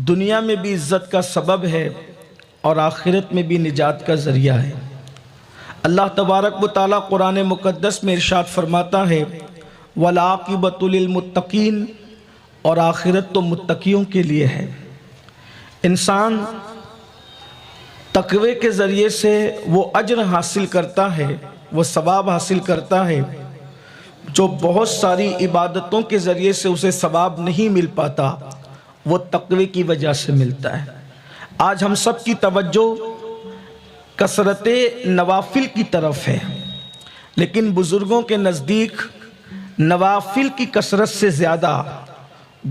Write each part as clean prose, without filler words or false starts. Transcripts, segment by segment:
دنیا میں بھی عزت کا سبب ہے اور آخرت میں بھی نجات کا ذریعہ ہے۔ اللہ تبارک و تعالیٰ قرآن مقدس میں ارشاد فرماتا ہے وَالْعَاقِبَةُ لِلْمُتَّقِينَ، اور آخرت تو متقیوں کے لیے ہے۔ انسان تقوی کے ذریعے سے وہ اجر حاصل کرتا ہے، وہ ثواب حاصل کرتا ہے جو بہت ساری عبادتوں کے ذریعے سے اسے ثواب نہیں مل پاتا، وہ تقوی کی وجہ سے ملتا ہے۔ آج ہم سب کی توجہ کثرت نوافل کی طرف ہے، لیکن بزرگوں کے نزدیک نوافل کی کثرت سے زیادہ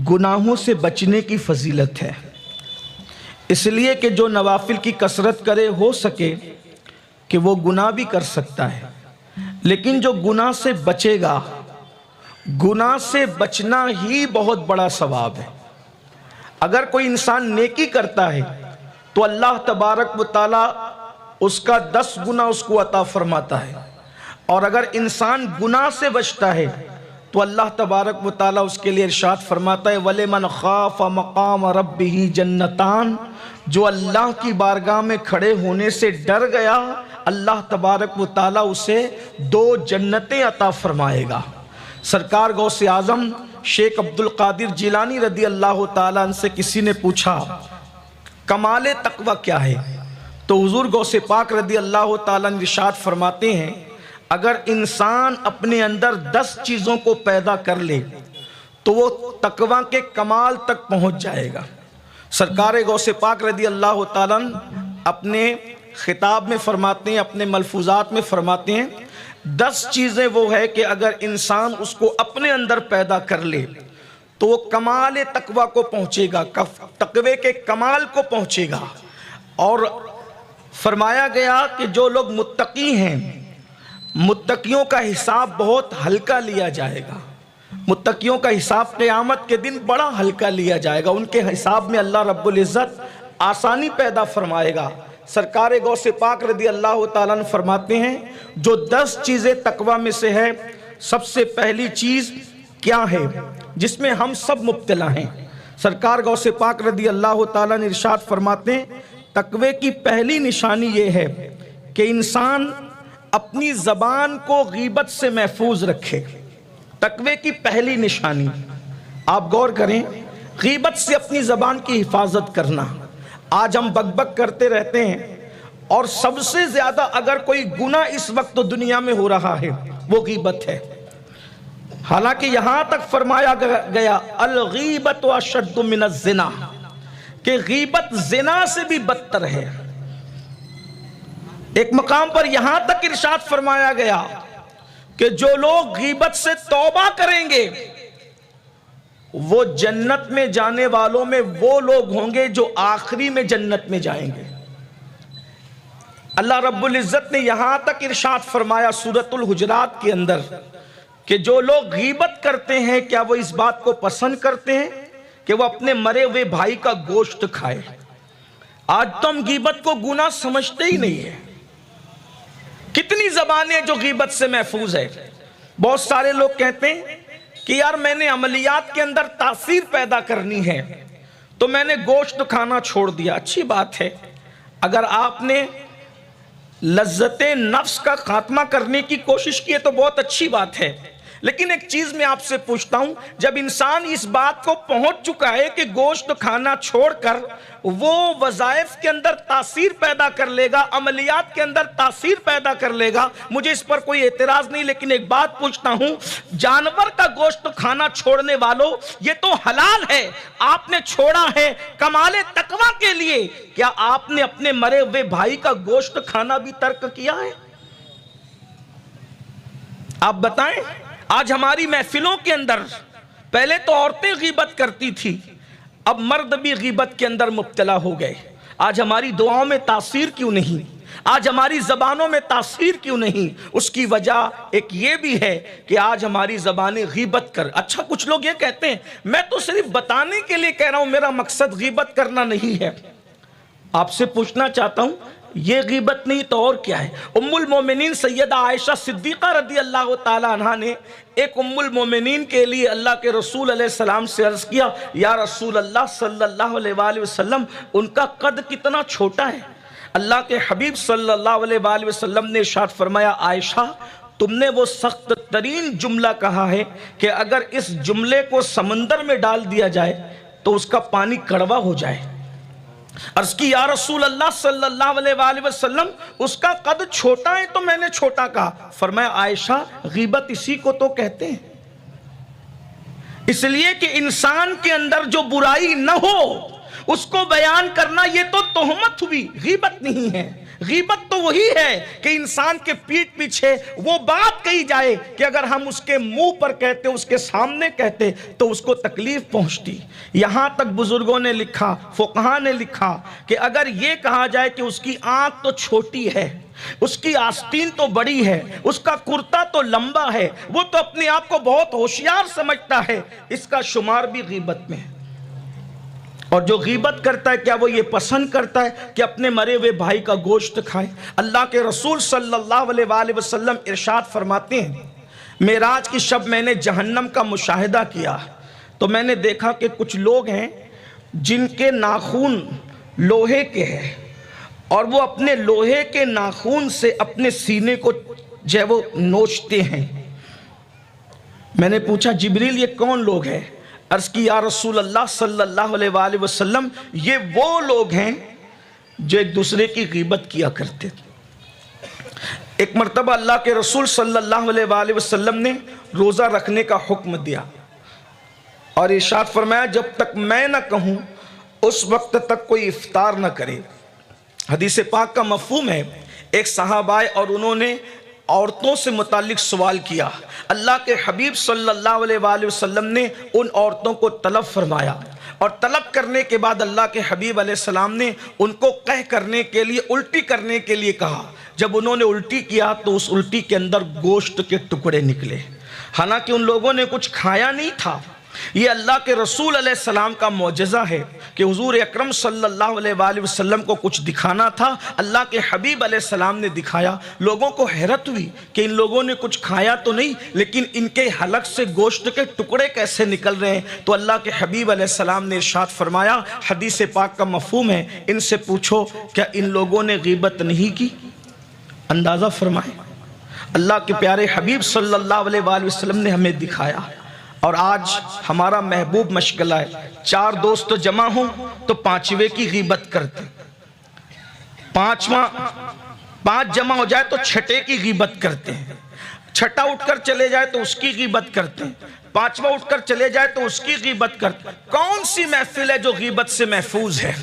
گناہوں سے بچنے کی فضیلت ہے۔ اس لیے کہ جو نوافل کی کثرت کرے ہو سکے کہ وہ گناہ بھی کر سکتا ہے، لیکن جو گناہ سے بچے گا، گناہ سے بچنا ہی بہت بڑا ثواب ہے۔ اگر کوئی انسان نیکی کرتا ہے تو اللہ تبارک و تعالی اس کا 10 گنا اس کو عطا فرماتا ہے، اور اگر انسان گناہ سے بچتا ہے تو اللہ تبارک و تعالی اس کے لیے ارشاد فرماتا ہے وَلِمَنْ خَافَ مَقَامَ رَبِّهِ جَنَّتَانِ، جو اللہ کی بارگاہ میں کھڑے ہونے سے ڈر گیا، اللہ تبارک و تعالی اسے 2 جنتیں عطا فرمائے گا۔ سرکار غوث اعظم شیخ عبدالقادر جیلانی رضی اللہ تعالیٰ عنہ سے کسی نے پوچھا کمال تقوی کیا ہے، تو حضور غوث پاک رضی اللہ تعالیٰ عنہ ارشاد فرماتے ہیں اگر انسان اپنے اندر 10 چیزوں کو پیدا کر لے تو وہ تقوی کے کمال تک پہنچ جائے گا۔ سرکار غوث پاک رضی اللہ تعالیٰ عنہ اپنے خطاب میں فرماتے ہیں، اپنے ملفوظات میں فرماتے ہیں 10 چیزیں وہ ہے کہ اگر انسان اس کو اپنے اندر پیدا کر لے تو وہ کمال تقوی کو پہنچے گا، تقوی کے کمال کو پہنچے گا۔ اور فرمایا گیا کہ جو لوگ متقی ہیں، متقیوں کا حساب بہت ہلکا لیا جائے گا، متقیوں کا حساب قیامت کے دن بڑا ہلکا لیا جائے گا، ان کے حساب میں اللہ رب العزت آسانی پیدا فرمائے گا۔ سرکار غوث پاک رضی اللہ تعالیٰ عنہ فرماتے ہیں جو 10 چیزیں تقوی میں سے ہے، سب سے پہلی چیز کیا ہے جس میں ہم سب مبتلا ہیں؟ سرکار غوث پاک رضی اللہ تعالیٰ عنہ ارشاد فرماتے ہیں تقوی کی پہلی نشانی یہ ہے کہ انسان اپنی زبان کو غیبت سے محفوظ رکھے۔ تقوی کی پہلی نشانی، آپ غور کریں، غیبت سے اپنی زبان کی حفاظت کرنا۔ آج ہم بک بک کرتے رہتے ہیں، اور سب سے زیادہ اگر کوئی گناہ اس وقت دنیا میں ہو رہا ہے وہ غیبت ہے۔ حالانکہ یہاں تک فرمایا گیا الغیبت اشد من الزنا، کہ غیبت زنا سے بھی بدتر ہے۔ ایک مقام پر یہاں تک ارشاد فرمایا گیا کہ جو لوگ غیبت سے توبہ کریں گے وہ جنت میں جانے والوں میں وہ لوگ ہوں گے جو آخری میں جنت میں جائیں گے۔ اللہ رب العزت نے یہاں تک ارشاد فرمایا سورۃ الحجرات کے اندر کہ جو لوگ غیبت کرتے ہیں کیا وہ اس بات کو پسند کرتے ہیں کہ وہ اپنے مرے ہوئے بھائی کا گوشت کھائے؟ آج تو ہم غیبت کو گناہ سمجھتے ہی نہیں ہیں۔ کتنی زبانیں جو غیبت سے محفوظ ہے۔ بہت سارے لوگ کہتے ہیں کہ یار میں نے عملیات کے اندر تاثیر پیدا کرنی ہے تو میں نے گوشت کھانا چھوڑ دیا۔ اچھی بات ہے، اگر آپ نے لذت نفس کا خاتمہ کرنے کی کوشش کی ہے تو بہت اچھی بات ہے، لیکن ایک چیز میں آپ سے پوچھتا ہوں، جب انسان اس بات کو پہنچ چکا ہے کہ گوشت کھانا چھوڑ کر وہ وظائف کے اندر تاثیر پیدا کر لے گا، عملیات کے اندر تاثیر پیدا کر لے گا، مجھے اس پر کوئی اعتراض نہیں، لیکن ایک بات پوچھتا ہوں، جانور کا گوشت کھانا چھوڑنے والوں یہ تو حلال ہے، آپ نے چھوڑا ہے کمال تقوی کے لیے، کیا آپ نے اپنے مرے ہوئے بھائی کا گوشت کھانا بھی ترک کیا ہے؟ آپ بتائیں۔ آج ہماری محفلوں کے اندر پہلے تو عورتیں غیبت کرتی تھی، اب مرد بھی غیبت کے اندر مبتلا ہو گئے۔ آج ہماری دعاؤں میں تاثیر کیوں نہیں؟ آج ہماری زبانوں میں تاثیر کیوں نہیں؟ اس کی وجہ ایک یہ بھی ہے کہ آج ہماری زبانیں غیبت کر۔ اچھا، کچھ لوگ یہ کہتے ہیں میں تو صرف بتانے کے لیے کہہ رہا ہوں، میرا مقصد غیبت کرنا نہیں ہے۔ آپ سے پوچھنا چاہتا ہوں یہ غیبت نہیں تو اور کیا ہے؟ ام المومنین سیدہ عائشہ صدیقہ رضی اللہ تعالیٰ عنہ نے ایک ام المومنین کے لیے اللہ کے رسول علیہ السلام سے عرض کیا، یا رسول اللہ صلی اللہ علیہ وآلہ وسلم ان کا قد کتنا چھوٹا ہے؟ اللہ کے حبیب صلی اللہ علیہ وآلہ وسلم نے ارشاد فرمایا، عائشہ تم نے وہ سخت ترین جملہ کہا ہے کہ اگر اس جملے کو سمندر میں ڈال دیا جائے تو اس کا پانی کڑوا ہو جائے۔ عرض کی، یا رسول اللہ صلی اللہ علیہ وآلہ وسلم اس کا قد چھوٹا ہے تو میں نے چھوٹا کہا۔ فرمایا، عائشہ غیبت اسی کو تو کہتے ہیں، اس لیے کہ انسان کے اندر جو برائی نہ ہو اس کو بیان کرنا یہ تو تہمت ہوئی، غیبت نہیں ہے۔ غیبت تو وہی ہے کہ انسان کے پیٹھ پیچھے وہ بات کہی جائے کہ اگر ہم اس کے منہ پر کہتے، اس کے سامنے کہتے تو اس کو تکلیف پہنچتی۔ یہاں تک بزرگوں نے لکھا، فقہاء نے لکھا کہ اگر یہ کہا جائے کہ اس کی آنکھ تو چھوٹی ہے، اس کی آستین تو بڑی ہے، اس کا کرتا تو لمبا ہے، وہ تو اپنے آپ کو بہت ہوشیار سمجھتا ہے، اس کا شمار بھی غیبت میں ہے۔ اور جو غیبت کرتا ہے کیا وہ یہ پسند کرتا ہے کہ اپنے مرے ہوئے بھائی کا گوشت کھائے؟ اللہ کے رسول صلی اللہ علیہ وآلہ وسلم ارشاد فرماتے ہیں، معراج کی شب میں نے جہنم کا مشاہدہ کیا تو میں نے دیکھا کہ کچھ لوگ ہیں جن کے ناخون لوہے کے ہیں اور وہ اپنے لوہے کے ناخون سے اپنے سینے کو جو ہے وہ نوچتے ہیں۔ میں نے پوچھا، جبریل یہ کون لوگ ہیں؟ عرض کی، یا رسول اللہ صلی اللہ علیہ وآلہ وسلم یہ وہ لوگ ہیں جو ایک دوسرے کی غیبت کیا کرتے تھے۔ ایک مرتبہ اللہ کے رسول صلی اللہ علیہ وآلہ وسلم نے روزہ رکھنے کا حکم دیا اور ارشاد فرمایا، جب تک میں نہ کہوں اس وقت تک کوئی افطار نہ کرے۔ حدیث پاک کا مفہوم ہے، ایک صحابہ آئے اور انہوں نے عورتوں سے متعلق سوال کیا۔ اللہ کے حبیب صلی اللہ علیہ وآلہ وسلم نے ان عورتوں کو طلب فرمایا اور طلب کرنے کے بعد اللہ کے حبیب علیہ السلام نے ان کو قح کرنے کے لیے، الٹی کرنے کے لیے کہا۔ جب انہوں نے الٹی کیا تو اس الٹی کے اندر گوشت کے ٹکڑے نکلے، حالانکہ ان لوگوں نے کچھ کھایا نہیں تھا۔ یہ اللہ کے رسول علیہ السلام کا معجزہ ہے کہ حضور اکرم صلی اللہ علیہ وآلہ وسلم کو کچھ دکھانا تھا، اللہ کے حبیب علیہ السلام نے دکھایا۔ لوگوں کو حیرت ہوئی کہ ان لوگوں نے کچھ کھایا تو نہیں، لیکن ان کے حلق سے گوشت کے ٹکڑے کیسے نکل رہے ہیں؟ تو اللہ کے حبیب علیہ السلام نے ارشاد فرمایا، حدیث پاک کا مفہوم ہے، ان سے پوچھو کیا ان لوگوں نے غیبت نہیں کی؟ اندازہ فرمائیں، اللہ کے پیارے حبیب صلی اللہ علیہ وآلہ وسلم نے ہمیں دکھایا۔ اور آج ہمارا محبوب مشغلہ ہے، 4 دوست جمع ہوں تو 5ویں کی غیبت کرتے، 5 جمع ہو جائے تو 6 کی غیبت کرتے ہیں، 6 اٹھ کر چلے جائے تو اس کی غیبت کرتے ہیں، 5واں اٹھ کر چلے جائے تو اس کی غیبت کرتے ہیں۔ کون سی محفل ہے جو غیبت سے محفوظ ہے؟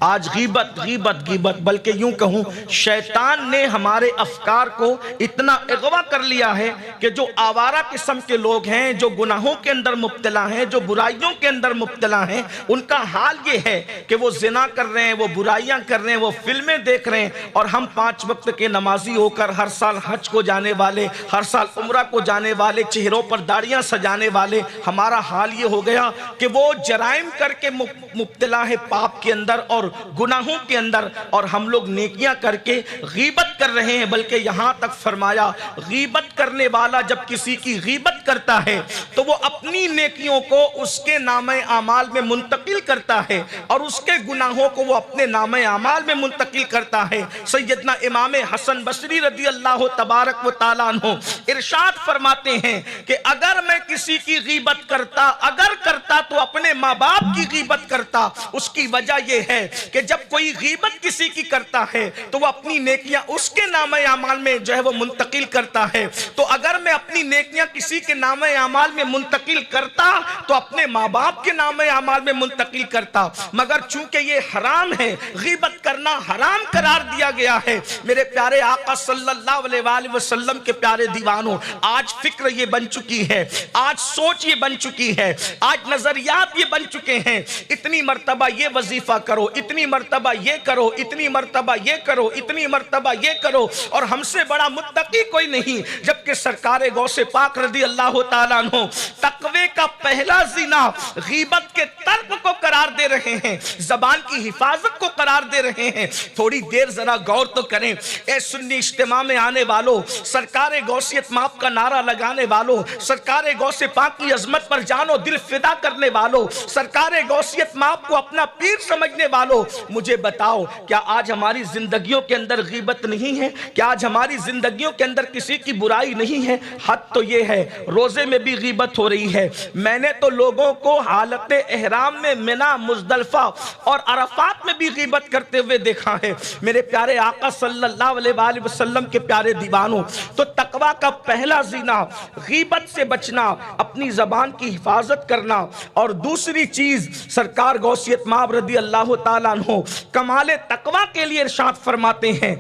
آج غیبت غیبت غیبت، بلکہ یوں کہوں شیطان نے ہمارے افکار کو اتنا اغوا کر لیا ہے کہ جو آوارہ قسم کے لوگ ہیں، جو گناہوں کے اندر مبتلا ہیں، جو برائیوں کے اندر مبتلا ہیں، ان کا حال یہ ہے کہ وہ زنا کر رہے ہیں، وہ برائیاں کر رہے ہیں، وہ فلمیں دیکھ رہے ہیں، اور ہم 5 وقت کے نمازی ہو کر ہر سال حج کو جانے والے، ہر سال عمرہ کو جانے والے، چہروں پر داڑیاں سجانے والے، ہمارا حال یہ ہو گیا کہ وہ جرائم کر کے مبتلا ہے پاپ کے اندر اور گناہوں کے اندر، اور ہم لوگ نیکیاں کر کے غیبت کر رہے ہیں۔ بلکہ یہاں تک فرمایا، غیبت کرنے والا جب کسی کی غیبت کرتا ہے تو وہ اپنی نیکیوں کو اس کے نامہ اعمال میں منتقل کرتا ہے اور اس کے گناہوں کو وہ اپنے نامہ اعمال میں منتقل کرتا ہے۔ سیدنا امام حسن بصری رضی اللہ تبارک و تعالیٰ عنہ ارشاد فرماتے ہیں کہ اگر میں کسی کی غیبت کرتا، اگر کرتا تو اپنے ماں باپ کی غیبت کرتا۔ اس کی وجہ یہ ہے کہ جب کوئی غیبت کسی کی کرتا ہے تو وہ اپنی نیکیاں اس کے نامہ اعمال میں جو ہے وہ منتقل کرتا ہے۔ تو اگر میں اپنی نیکیاں کسی کے نامہ اعمال میں منتقل کرتا تو اپنے ماں باپ کے نامہ اعمال میں منتقل کرتا، مگر چونکہ یہ حرام ہے، غیبت کرنا حرام قرار دیا گیا ہے۔ میرے پیارے آقا صلی اللہ علیہ وآلہ وسلم کے پیارے دیوانوں، آج فکر یہ بن چکی ہے، آج سوچ یہ بن چکی ہے، آج نظریات یہ بن چکے ہیں۔ اتنی مرتبہ یہ وظیفہ کرو، اتنی مرتبہ یہ کرو، اتنی مرتبہ یہ کرو، اتنی مرتبہ یہ کرو، اور ہم سے بڑا متقی کوئی نہیں۔ جبکہ سرکار غوث پاک رضی اللہ تعالیٰ عنہ تقوی کا پہلا زینہ غیبت کے ترک کو قرار دے رہے ہیں، زبان کی حفاظت کو قرار دے رہے ہیں۔ تھوڑی دیر ذرا غور تو کریں، اے سنی اجتماع میں آنے والوں، سرکار غوثیت ماپ کا نعرہ لگانے والوں، سرکار غوث پاک کی عظمت پر جان و دل فدا کرنے والوں، سرکار غوثیت ماپ کو اپنا پیر سمجھنے والوں، مجھے بتاؤ کیا آج ہماری زندگیوں کے اندر غیبت نہیں ہے؟ کیا آج ہماری زندگیوں کے اندر کسی کی برائی نہیں ہے؟ حد تو یہ ہے روزے میں بھی غیبت ہو رہی ہے۔ میں نے تو لوگوں کو حالت احرام میں منا، مزدلفہ اور عرفات میں بھی غیبت کرتے ہوئے دیکھا ہے۔ میرے پیارے آقا صلی اللہ علیہ وآلہ وسلم کے پیارے دیوانوں، تو تقوی کا پہلا زینہ غیبت سے بچنا، اپنی زبان کی حفاظت کرنا، اور دوسری چیز سرکار غوثیت مآب رضی اللہ تعالیٰ عنہ کمال تقوی کے لیے ارشاد فرماتے ہیں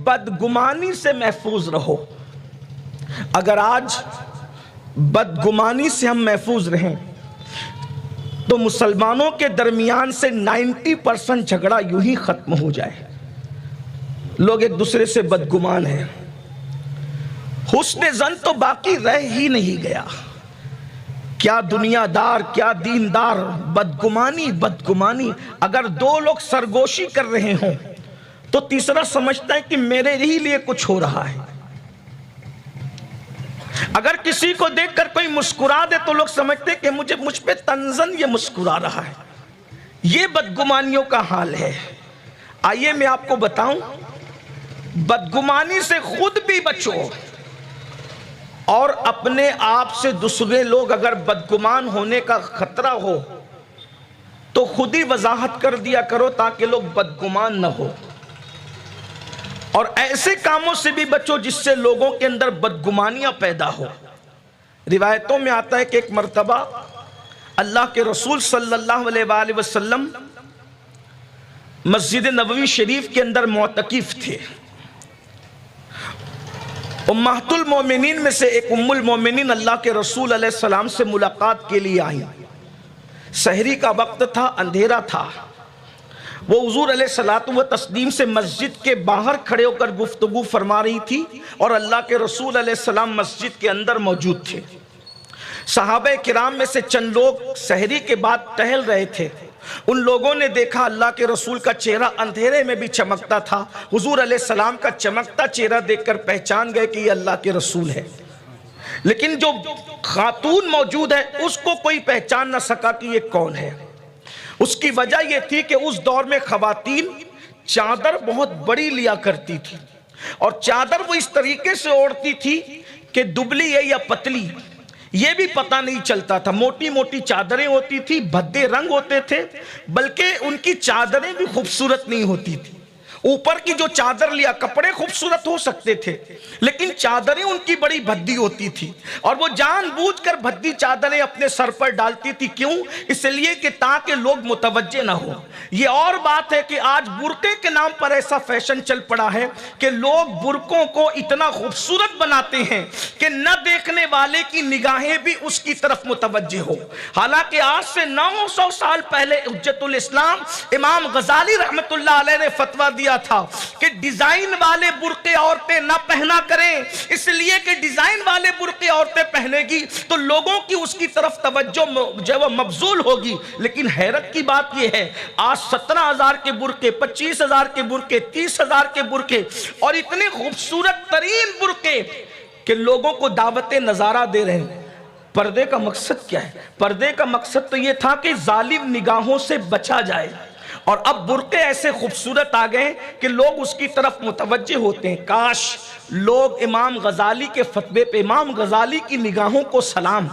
بدگمانی سے محفوظ رہو۔ اگر آج بدگمانی سے ہم محفوظ رہیں تو مسلمانوں کے درمیان سے 90% جھگڑا یوں ہی ختم ہو جائے۔ لوگ ایک دوسرے سے بدگمان ہیں، حسن ظن تو باقی رہ ہی نہیں گیا۔ کیا دنیا دار، کیا دیندار، بدگمانی بدگمانی۔ اگر دو لوگ سرگوشی کر رہے ہوں تو تیسرا سمجھتا ہے کہ میرے ہی لیے کچھ ہو رہا ہے۔ اگر کسی کو دیکھ کر کوئی مسکرا دے تو لوگ سمجھتے ہیں کہ مجھ پہ تنزن یہ مسکرا رہا ہے۔ یہ بدگمانیوں کا حال ہے۔ آئیے میں آپ کو بتاؤں، بدگمانی سے خود بھی بچو، اور اپنے آپ سے دوسرے لوگ اگر بدگمان ہونے کا خطرہ ہو تو خود ہی وضاحت کر دیا کرو تاکہ لوگ بدگمان نہ ہو۔ اور ایسے کاموں سے بھی بچو جس سے لوگوں کے اندر بدگمانیاں پیدا ہو۔ روایتوں میں آتا ہے کہ ایک مرتبہ اللہ کے رسول صلی اللہ علیہ وآلہ وسلم مسجد نبوی شریف کے اندر معتکف تھے۔ امہات المومنین میں سے ایک ام المومنین اللہ کے رسول علیہ السلام سے ملاقات کے لیے آئی۔ سحری کا وقت تھا، اندھیرا تھا۔ وہ حضور علیہ الصلوۃ والتسلیم سے مسجد کے باہر کھڑے ہو کر گفتگو فرما رہی تھی، اور اللہ کے رسول علیہ السلام مسجد کے اندر موجود تھے۔ صحابہ کرام میں سے چند لوگ سحری کے بعد ٹہل رہے تھے۔ ان لوگوں نے دیکھا اللہ کے رسول کا چہرہ اندھیرے میں بھی چمکتا تھا۔ حضور علیہ السلام کا چمکتا چہرہ دیکھ کر پہچان گئے کہ یہ اللہ کے رسول ہے۔ لیکن جو خاتون موجود ہے اس کو کوئی پہچان نہ سکا کہ یہ کون ہے۔ اس کی وجہ یہ تھی کہ اس دور میں خواتین چادر بہت بڑی لیا کرتی تھی، اور چادر وہ اس طریقے سے اوڑھتی تھی کہ دبلی ہے یا پتلی یہ بھی پتہ نہیں چلتا تھا۔ موٹی موٹی چادریں ہوتی تھی، بھدے رنگ ہوتے تھے، بلکہ ان کی چادریں بھی خوبصورت نہیں ہوتی تھی۔ اوپر کی جو چادر لیا، کپڑے خوبصورت ہو سکتے تھے لیکن چادریں ان کی بڑی بھدی ہوتی تھی، اور وہ جان بوجھ کر بھدی چادریں اپنے سر پر ڈالتی تھی۔ کیوں؟ اس لیے کہ تاکہ لوگ متوجہ نہ ہو۔ یہ اور بات ہے کہ آج برقعے کے نام پر ایسا فیشن چل پڑا ہے کہ لوگ برقعوں کو اتنا خوبصورت بناتے ہیں کہ نہ دیکھنے والے کی نگاہیں بھی اس کی طرف متوجہ ہو۔ حالانکہ آج سے 900 سال پہلے حجت الاسلام امام غزالی رحمت اللہ علیہ نے فتویٰ دیا تھا کہ ڈیزائن والے برقعے عورتیں نہ پہنا کریں، اس لیے کہ ڈیزائن والے برقعے عورتیں پہنے گی تو لوگوں کی اس کی طرف توجہ جو وہ مبذول ہوگی۔ لیکن حیرت کی بات یہ ہے آج 17,000 کے برقعے، 25,000 کے برقعے، 30,000 کے برقعے، اور اتنے خوبصورت ترین برقعے کہ لوگوں کو دعوت نظارہ دے رہے ہیں۔ پردے کا مقصد کیا ہے؟ پردے کا مقصد تو یہ تھا کہ ظالم نگاہوں سے بچا جائے، اور اب برقعے ایسے خوبصورت آ گئے کہ لوگ اس کی طرف متوجہ ہوتے ہیں۔ کاش لوگ امام غزالی کے فتوے پہ، امام غزالی کی نگاہوں کو سلام،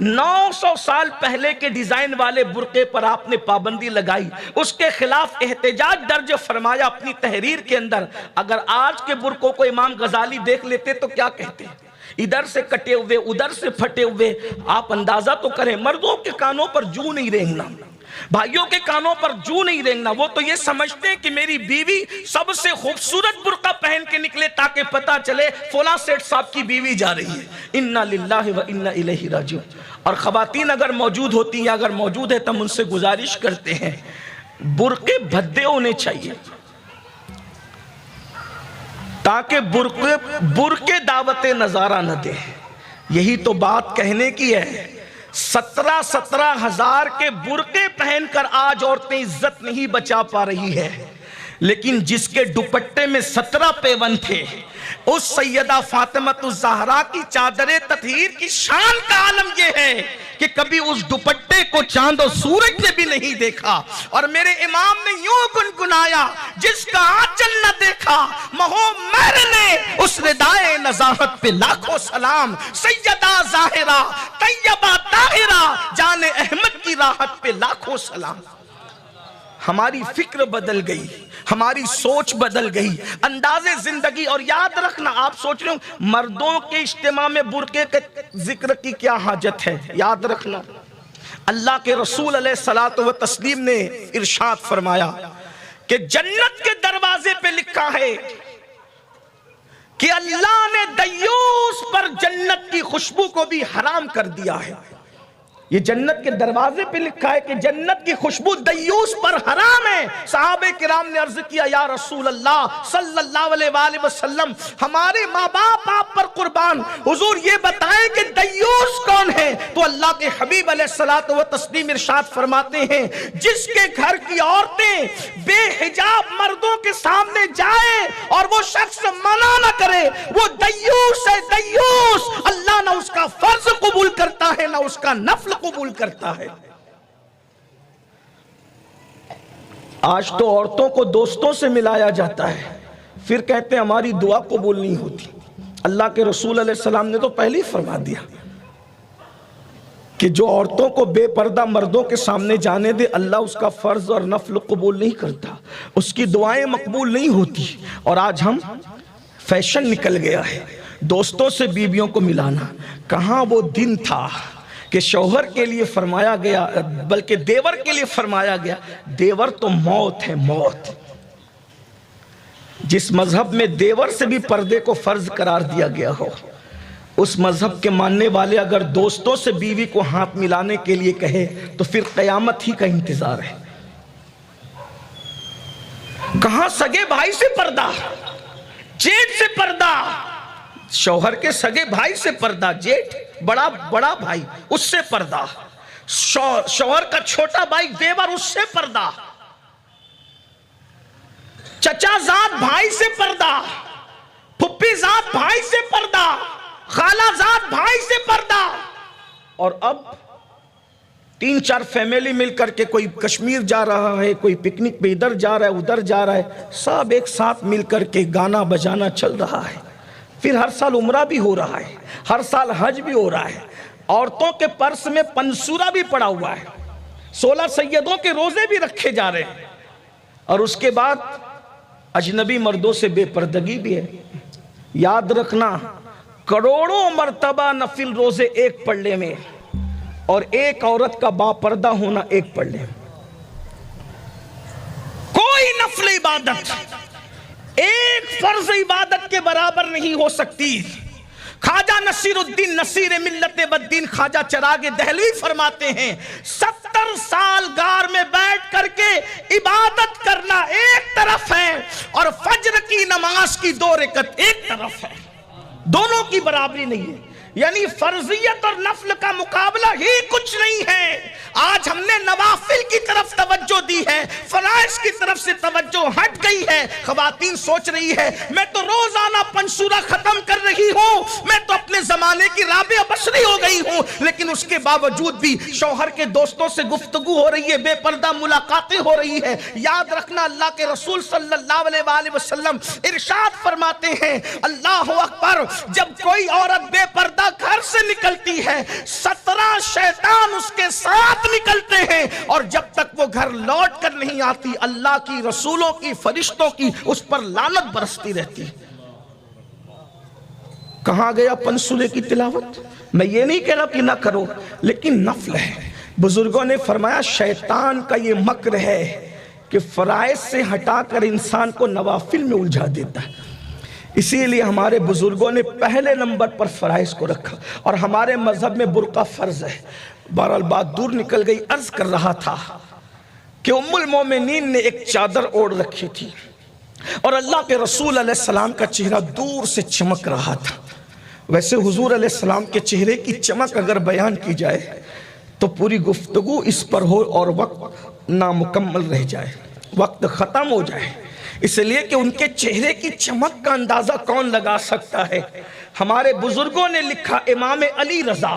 900 سال پہلے کے ڈیزائن والے برقعے پر آپ نے پابندی لگائی، اس کے خلاف احتجاج درج فرمایا اپنی تحریر کے اندر۔ اگر آج کے برقعوں کو امام غزالی دیکھ لیتے تو کیا کہتے ہیں؟ ادھر سے کٹے ہوئے، ادھر سے پھٹے ہوئے۔ آپ اندازہ تو کریں، مردوں کے کانوں پر جو نہیں رینگنا، بھائیوں کے کانوں پر جو نہیں رینگنا۔ وہ تو یہ سمجھتے ہیں کہ میری بیوی سب سے خوبصورت برقع پہن کے نکلے تاکہ پتہ چلے فلاں سیٹ صاحب کی بیوی جا رہی ہے۔ انا للہ و انا الیہ راجعون۔ اور خواتین اگر موجود ہوتی ہیں، اگر موجود ہے تو ہم ان سے گزارش کرتے ہیں برقعے بھدے ہونے چاہیے تاکہ برقعے دعوت نظارہ نہ دے. یہی تو بات کہنے کی ہے. 17 ہزار کے برقعے پہن کر آج عورتیں عزت نہیں بچا پا رہی ہے، لیکن جس کے دوپٹے میں 17 پیون تھے، اس سیدہ فاطمۃ الزہرا کی چادر تطہیر کی شان کا عالم یہ ہے کہ کبھی اس دوپٹے کو چاند و سورج نے بھی نہیں دیکھا. اور میرے امام نے یوں گنگنایا، جس کا آنچل نہ دیکھا مہو مہر نے، اس ردائے نزاہت پہ لاکھوں سلام. سیدہ ظاہرہ طیبہ طاہرہ جان احمد کی راحت پہ لاکھوں سلام. ہماری فکر بدل گئی، ہماری سوچ بدل گئی، انداز زندگی. اور یاد رکھنا، آپ سوچ رہے ہو مردوں کے اجتماع میں برقعے کے ذکر کی کیا حاجت ہے. یاد رکھنا، اللہ کے رسول علیہ الصلوۃ والتسلیم نے ارشاد فرمایا کہ جنت کے دروازے پہ لکھا ہے کہ اللہ نے دیوس پر جنت کی خوشبو کو بھی حرام کر دیا ہے. یہ جنت کے دروازے پہ لکھا ہے کہ جنت کی خوشبو دیوس پر حرام ہے. صحابہ کرام نے عرض کیا، یا رسول اللہ صلی اللہ علیہ وآلہ وسلم، ہمارے ماں باپ آپ پر قربان، حضور یہ بتائیں کہ دیوس کون ہے؟ تو اللہ کے حبیب علیہ الصلوۃ والتسلیم ارشاد فرماتے ہیں، جس کے گھر کی عورتیں بے حجاب مردوں کے سامنے جائیں اور وہ شخص منع نہ کرے، وہ دیوس ہے. دیوس اللہ نہ اس کا فرض قبول کرتا ہے نہ اس کا نفل قبول کرتا ہے. آج تو عورتوں کو دوستوں سے ملایا جاتا ہے، پھر کہتے ہیں ہماری دعا قبول نہیں ہوتی. اللہ کے رسول علیہ السلام نے تو پہلے ہی فرما دیا کہ جو عورتوں کو بے پردہ مردوں کے سامنے جانے دے، اللہ اس کا فرض اور نفل قبول نہیں کرتا، اس کی دعائیں مقبول نہیں ہوتی. اور آج ہم فیشن نکل گیا ہے دوستوں سے بیویوں کو ملانا. کہاں وہ دن تھا کہ شوہر کے لیے فرمایا گیا، بلکہ دیور کے لیے فرمایا گیا، دیور تو موت ہے، موت. جس مذہب میں دیور سے بھی پردے کو فرض قرار دیا گیا ہو، اس مذہب کے ماننے والے اگر دوستوں سے بیوی کو ہاتھ ملانے کے لیے کہے تو پھر قیامت ہی کا انتظار ہے. کہاں سگے بھائی سے پردہ، جیٹ سے پردہ، شوہر کے سگے بھائی سے پردہ، جیٹ بڑا بھائی اس سے پردہ، شوہر کا چھوٹا بھائی دیور اس سے پردہ، چچا زاد بھائی سے پردہ، پھپھی زاد بھائی سے پردہ، خالہ زاد بھائی سے پردہ. اور اب 3-4 فیملی مل کر کے کوئی کشمیر جا رہا ہے، کوئی پکنک پہ ادھر جا رہا ہے ادھر جا رہا ہے، سب ایک ساتھ مل کر کے گانا بجانا چل رہا ہے. پھر ہر سال عمرہ بھی ہو رہا ہے، ہر سال حج بھی ہو رہا ہے، عورتوں کے پرس میں پنسورا بھی پڑا ہوا ہے، 16 سیدوں کے روزے بھی رکھے جا رہے ہیں، اور اس کے بعد اجنبی مردوں سے بے پردگی بھی ہے. یاد رکھنا، کروڑوں مرتبہ نفل روزے ایک پلڑے میں، اور ایک عورت کا با پردہ ہونا ایک پلڑے میں. کوئی نفل عبادت ایک فرض عبادت کے برابر نہیں ہو سکتی. خواجہ نصیر الدین نصیر ملت بدین خواجہ چراغ دہلوی فرماتے ہیں، 70 سال غار میں بیٹھ کر کے عبادت کرنا ایک طرف ہے اور فجر کی نماز کی 2 رکعت ایک طرف ہے، دونوں کی برابری نہیں ہے. یعنی فرضیت اور نفل کا مقابلہ ہی کچھ نہیں ہے. آج ہم نے نوافل کی طرف توجہ دی ہے، فرائض کی طرف سے توجہ ہٹ گئی ہے. خواتین سوچ رہی ہے میں تو روزانہ پنسورا ختم کر رہی ہوں، میں تو اپنے زمانے کی رابعہ بصری ہو گئی ہوں، لیکن اس کے باوجود بھی شوہر کے دوستوں سے گفتگو ہو رہی ہے، بے پردہ ملاقاتیں ہو رہی ہے. یاد رکھنا، اللہ کے رسول صلی اللہ علیہ وآلہ وسلم ارشاد فرماتے ہیں، اللہ اکبر، جب کوئی عورت بے پردہ گھر سے نکلتی ہے 17 شیطان اس کے ساتھ نکلتے ہیں، اور جب تک وہ گھر لوٹ کر نہیں آتی اللہ کی، رسولوں کی، فرشتوں کی اس پر لعنت برستی رہتی. کہاں گیا پنسولے کی تلاوت؟ میں یہ نہیں کہہ رہا کہ نہ کرو، لیکن نفل ہے. بزرگوں نے فرمایا شیطان کا یہ مکر ہے کہ فرائض سے ہٹا کر انسان کو نوافل میں الجھا دیتا ہے. اسی لیے ہمارے بزرگوں نے پہلے نمبر پر فرائض کو رکھا، اور ہمارے مذہب میں برقع فرض ہے. بہرحال بات دور نکل گئی. عرض کر رہا تھا کہ ام المومنین نے ایک چادر اوڑھ رکھی تھی اور اللہ کے رسول علیہ السلام کا چہرہ دور سے چمک رہا تھا. ویسے حضور علیہ السلام کے چہرے کی چمک اگر بیان کی جائے تو پوری گفتگو اس پر ہو اور وقت نامکمل رہ جائے، وقت ختم ہو جائے، اس لیے کہ ان کے چہرے کی چمک کا اندازہ کون لگا سکتا ہے. ہمارے بزرگوں نے لکھا امام علی رضا،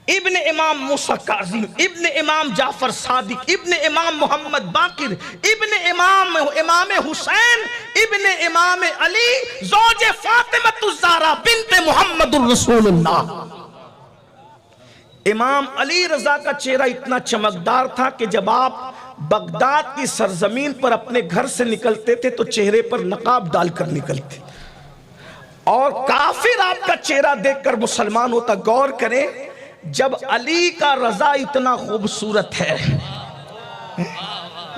ابن امام موسیٰ کاظم، ابن امام جعفر صادق، ابن امام محمد باقر، ابن امام حسین، ابن امام علی زوج فاطمہ الزہرا بنت محمد الرسول اللہ. امام علی رضا کا چہرہ اتنا چمکدار تھا کہ جب آپ بغداد کی سرزمین پر اپنے گھر سے نکلتے تھے تو چہرے پر نقاب ڈال کر نکلتے، اور کافر آپ کا چہرہ دیکھ کر مسلمان ہوتا. غور کریں، جب علی کا رضا اتنا خوبصورت ہے،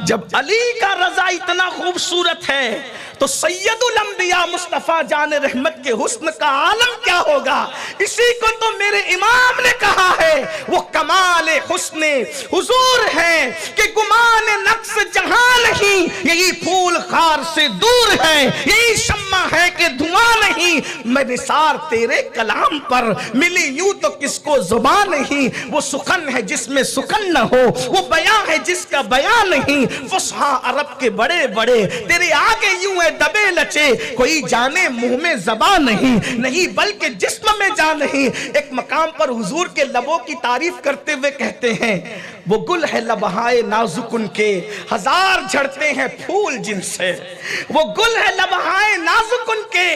جب علی کا رضا اتنا خوبصورت ہے تو سید الانبیاء مصطفیٰ جان رحمت کے حسن کا عالم کیا ہوگا. اسی کو تو میرے امام نے کہا ہے وہ کمال حسن حضور ہے کہ گمان نقص جہاں نہیں، یہی پھول خار سے دور ہے، یہی شمع ہے کہ دھواں نہیں. میں نثار تیرے کلام پر ملی یوں تو کس کو زبان نہیں. وہ سخن ہے جس میں سخن نہ ہو، وہ بیاں ہے جس کا بیاں نہیں. فصحا عرب کے بڑے بڑے تیرے آگے یوں دبے لچے، کوئی جانے منہ میں زبان نہیں بلکہ جسم میں جان نہیں. ایک مقام پر حضور کے لبوں کی تعریف کرتے ہوئے کہتے ہیں وہ گل ہے لبہائے نازک ان کے، ہزار جھڑتے ہیں پھول جن سے. وہ گل ہے لبہائے نازک ان کے،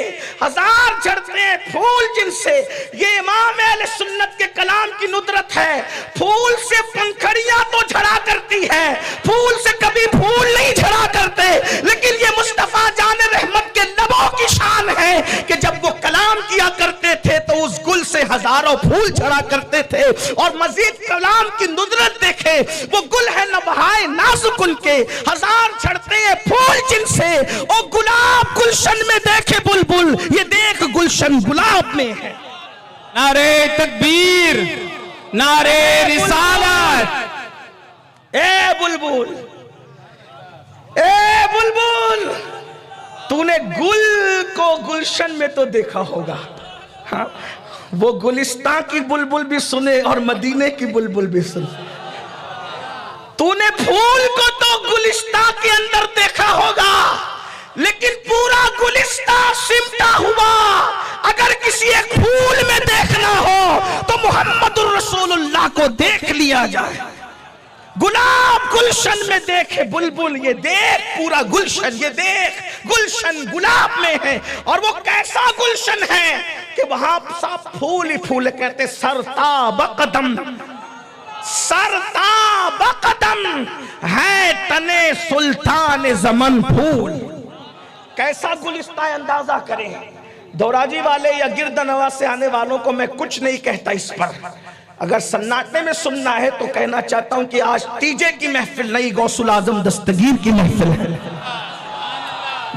ہزار جھڑتے ہیں پھول جن سے. یہ امام اہل سنت کے کلام کی ندرت ہے. پھول سے پنکھڑیاں تو جھڑا کرتی ہے، پھول سے کبھی پھول نہیں جھڑا کرتے. لیکن یہ مصطفیٰ جان رحمت کے لبوں کی شان ہے کہ جب وہ کلام کیا کرتے تھے تو اس گل سے ہزاروں پھول جھڑا کرتے تھے. اور مزید کلام کی ندرت دیکھے، وہ گل ہے نبہائے نازک ان کے، ہزار جھڑتے ہیں پھول جن سے. او گلاب گلشن میں دیکھے بلبل، یہ دیکھ گلشن گلاب میں ہے. نعرہ تکبیر، نعرہ رسالت. اے بلبل، اے بلبل، تو نے گل کو گلشن میں تو دیکھا ہوگا، ہاں وہ گلستان کی بلبل بھی سنے اور مدینے کی بلبل بھی سنے. تو نے پھول کو تو گلستان کے اندر دیکھا ہوگا، لیکن پورا گلستان سمٹا ہوا اگر کسی ایک پھول میں دیکھنا ہو تو محمد الرسول اللہ کو دیکھ لیا جائے. گلاب گلشن میں دیکھے بلبل، یہ دیکھ پورا گلشن، یہ دیکھ گلشن گلاب میں ہے. اور وہ کیسا گلشن ہے کہ وہاں سب پھول ہی پھول. کہتے سرتاب قدم، سرتاب قدم ہے تنے سلطان زمن پھول. کیسا گلستان اندازہ کریں. دوراجی والے یا گرد نواز سے آنے والوں کو میں کچھ نہیں کہتا اس پر، اگر سناٹے میں سننا ہے تو کہنا چاہتا ہوں کہ آج تیجے کی محفل نہیں، غوث العظم دستگیر کی محفل ہے.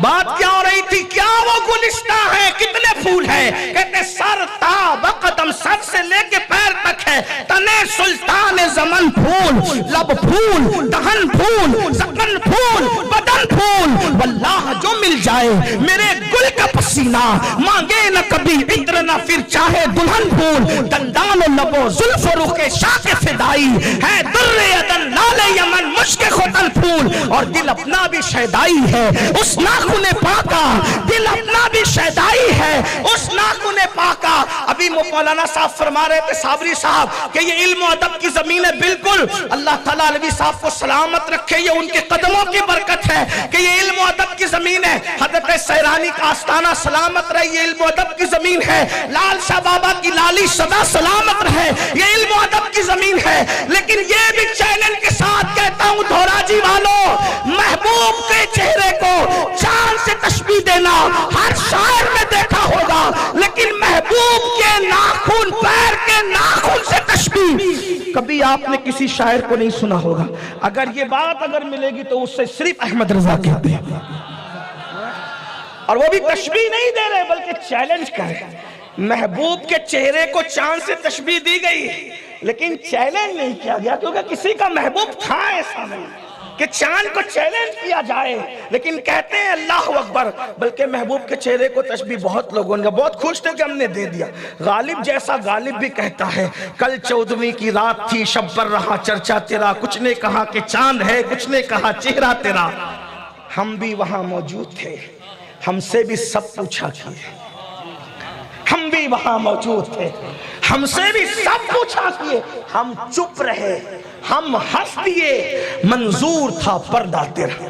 بات کیا ہو رہی تھی؟ کیا وہ گلستان ہے؟ کتنے پھول ہیں؟ کہتے سر تاب قدم، سر سے لے کے پیر تک ہے. تنے سلطان زمن پھول، لب پھول، دہن پھول، زکن پھول، بدن پھول. واللہ جو مل جائے میرے گل کا پسینہ، مانگے نہ کبھی عطر نہ پھر چاہے دلہن پھول. دندان و لبو زلف و رخ شاک فدائی ہے، در عدن لال یمن مشک ختن پھول. اور دل اپنا بھی شیدائی ہے اس ناخن پاکا، دل اپنا بھی شیدائی ہے اس ناخن پاکا. ابھی مولانا صاحب فرما رہے تھے صابری صاحب کہ یہ علم و ادب کی زمین ہے. بالکل، اللہ تعالیٰ علوی صاحب کو سلامت رکھے، یہ ان کے قدموں کی برکت ہے کہ یہ علم و ادب کی زمین ہے. حضرت سیرانی کا آستانہ سلامت رہے، یہ علم و ادب کی زمین ہے. لال شاہ بابا کی لالی سدا سلامت رہے، یہ علم و ادب کی زمین ہے. لیکن یہ بھی چیلنج کے ساتھ کہتا ہوں دھوراجی والوں، محبوب کے چہرے کو چاند سے تشبیہ دینا ہر شاعر میں دیکھا ہوگا، لیکن محبوب کے ناخن، پیر کے ناخن سے تشبیہ کبھی آپ نے کسی شاعر کو نہیں سنا ہوگا. اگر یہ بات اگر ملے گی تو اس سے صرف احمد رضا کہتے ہیں، اور وہ بھی تشبیہ نہیں دے رہے بلکہ چیلنج کر رہے ہیں. محبوب کے چہرے کو چاند سے تشبیہ دی گئی لیکن چیلنج نہیں کیا گیا، کیونکہ کسی کا محبوب تھا ایسا نہیں. کہ چاند کو چیلنج کیا جائے، لیکن کہتے ہیں اللہ اکبر. بلکہ محبوب کے چہرے کو تشبیہ بہت لوگوں نے بہت خوش تھے کہ ہم نے دے دیا. غالب جیسا غالب بھی کہتا ہے کل 14ویں کی رات تھی، شب پر رہا چرچا تیرا، کچھ نے کہا کہ چاند ہے، کچھ نے کہا چہرہ تیرا. ہم بھی وہاں موجود تھے، ہم سے بھی سب پوچھا کیے. ہم بھی وہاں موجود تھے، ہم سے بھی سب پوچھا کیے. ہم چپ رہے، ہم ہنس دیے، منظور تھا پردہ تیرا.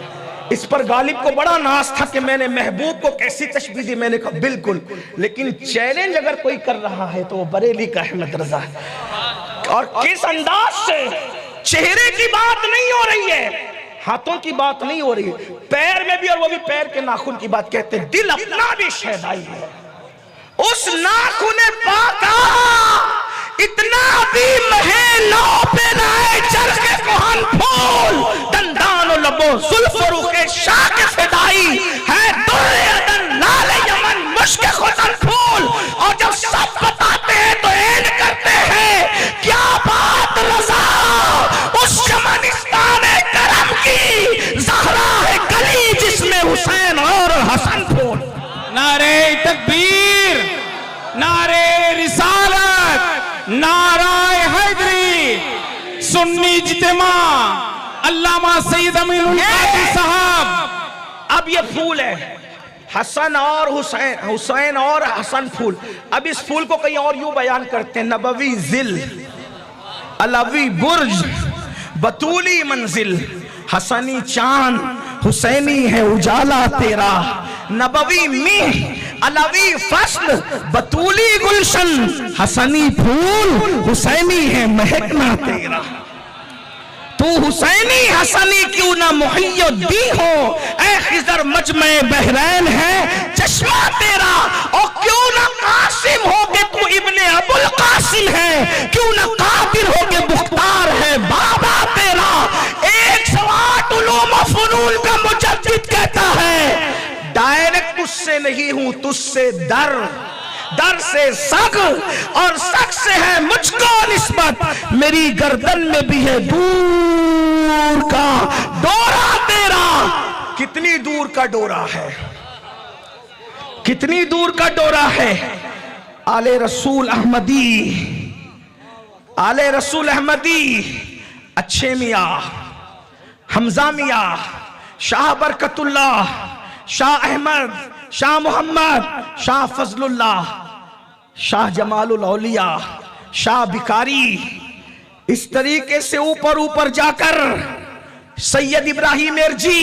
اس پر غالب کو بڑا ناز تھا کہ میں نے محبوب کو کیسی تشبیہ دی. میں نے کہا بالکل، لیکن چیلنج اگر کوئی کر رہا ہے تو وہ بریلی کا احمد رضا ہے. اور کس انداز سے چہرے کی بات نہیں ہو رہی ہے، ہاتھوں کی بات نہیں ہو رہی ہے، پیر میں بھی، اور وہ بھی پیر کے ناخن کی بات کہتے ہیں. دل اپنا بھی شیدائی ہے، اس ناخن پاکا اتنا بھی مہے لو پہ لائے چرخ کوہن پھول، دندان و لبو زلف و رخ شاک فدائی ہے، در ادن لال یمن مشک ختن پھول. اور جب سب بتاتے ہیں تو این کرتے ہیں کیا بات رضا اس چمنستان کرم کی، زہرا ہے گلی جس میں حسین اور حسن پھول. نعرہ تکبیر، نعرہ رسالت، نعرہ حیدری، سنی اجتماع، علامہ سید امین القادری صاحب. اب یہ پھول ہے حسن اور حسین، حسین اور حسن پھول. اب اس پھول کو کئی اور یوں بیان کرتے ہیں، نبوی ذل، علوی برج، بطولی منزل، حسنی چاند، حسینی ہے اجالا تیرا. نبوی میہ، علوی فصل، بطولی گلشن، حسنی پھول، حسینی ہے مہکنا تیرا. تو حسینی حسنی کیوں نہ محی الدین ہو، اے خضر مجمع بحرین ہے چشمہ تیرا. اور کیوں نہ قاسم ہو کہ تو ابن ابو القاسم ہے، کیوں نہ قادر ہو کہ مختار ہے بابا تیرا. 108 علوم و فنون کا مجدد کہتا ہے ڈائریکٹ تجھ سے نہیں ہوں، تجھ سے در، در سے سگ، اور سگ سے ہے مجھ کو نسبت. میری گردن میں بھی ہے دور کا ڈورا تیرا. کتنی دور کا ڈورا ہے، کتنی دور کا ڈورا ہے. آل رسول احمدی، آل رسول احمدی، اچھے میاں، حمزہ میاں، شاہ برکت اللہ، شاہ احمد، شاہ محمد، شاہ فضل اللہ، شاہ جمال الاولیاء، شاہ بکاری. اس طریقے سے اوپر اوپر جا کر سید ابراہیم ارجی،